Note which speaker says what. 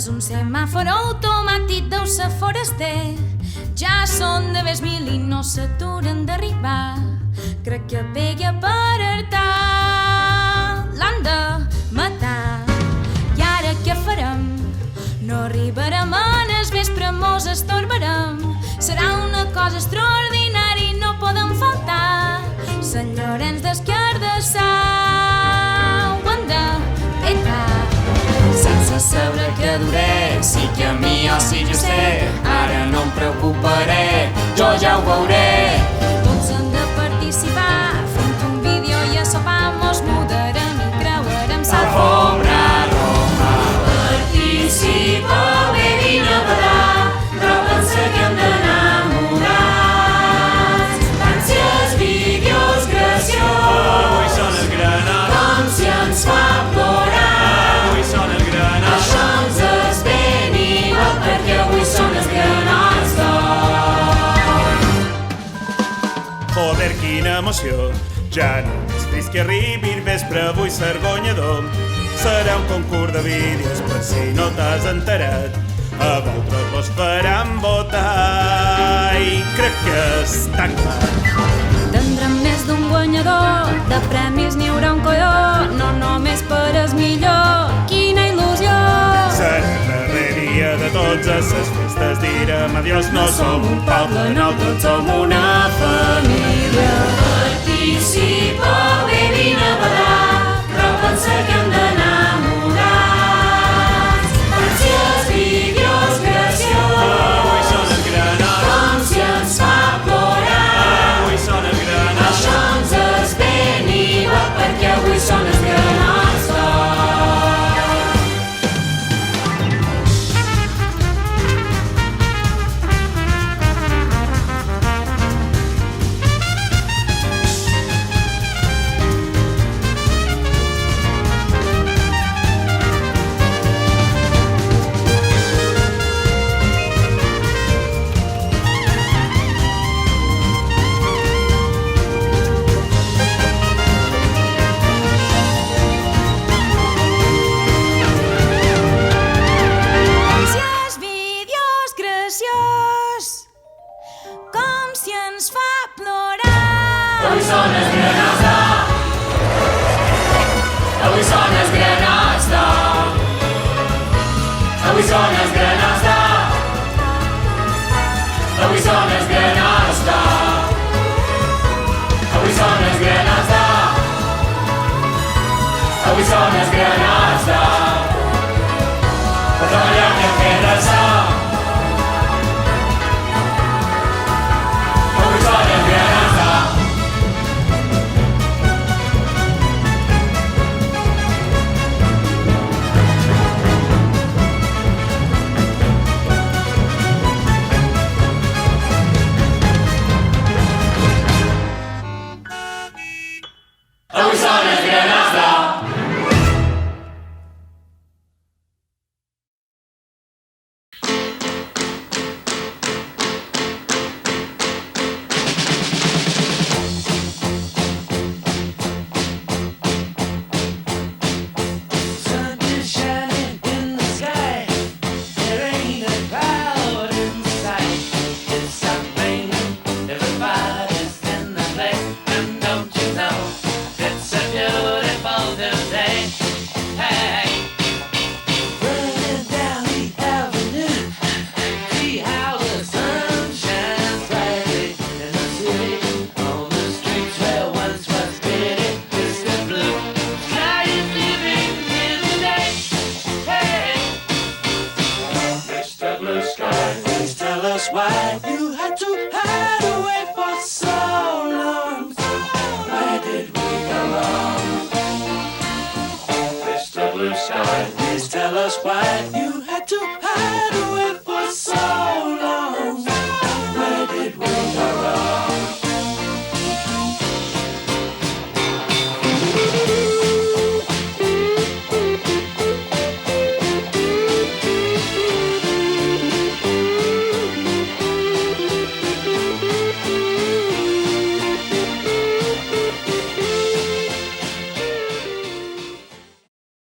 Speaker 1: És un semàfor automàtic deu ser foraster. Ja són de ves mil i no s'aturen d'arribar. Crec que pega per hartar. L'han de matar. I ara què farem? No arribarem en el vespre, mos estorbarem. Serà una cosa extraordinària i no podem faltar. Sant Llorenç d'Esquerdassau ho hem de petar. Sense saber què duré, si camí o si jo sé, ara no em preocuparé, jo ja ho veuré. Tots hem de participar, fent un vídeo i a sopar mos mudarem i creuarem l'alfombra roja. Participa, bé, vine a badar, però pensa que hem d'anar mudats. Ànsies, vídeos graciosos,
Speaker 2: avui són el granat,
Speaker 1: com si ens fa plorar.
Speaker 2: avui són el granat.
Speaker 1: Això ens és ben igual perquè avui són els granats d'or.
Speaker 2: Joder, quina emoció, ja no és trist que arribi el vespre, vull ser guanyador. Serà un concurs de vídeos per si no t'has enterat. A vosaltres vos faran votar i crec que està clar.
Speaker 1: Tindrem més d'un guanyador, de premis n'hi haurà un colló, no només per el millor. Quina il·lusió!
Speaker 2: Serà el darrer dia de tots a ses festes, direm adiós. No som un poble, no, tots som una família.
Speaker 1: Participa, bé, vine a badar, però pensa que hem d'anar mudats. Ànsies, vídeos graciosos,
Speaker 2: Avui són el granat,
Speaker 1: com si ens fa plorar.
Speaker 2: avui són el granat.
Speaker 1: Això ens és ben igual perquè avui són els granats d'or. Ànsies, vídeos graciós, com si ens fa plorar. Avui són els granats d'or. Avui són els granats d'or. Avui són els granats d'or. Avui són els granats d'or. Avui són els granats d'or. Avui són els granats d'or. Per treballar que fer ressò. Avui són els granats d'or. Avui són els granats d'or.
Speaker 3: Sun is shining in the sky. There ain't a cloud in sight. It's raining. Everybody's in the place, and don't you know it's a beautiful new day? Hey, running down the avenue, see how the sun shines brightly in the city. On the streets where once was pretty crystal blue. Sky is living here today. Hey, Mr. Blue Sky, please tell us why you had to hide away for so long. Where did we go wrong? Mr. Blue Sky, please tell us why you had to hide away for so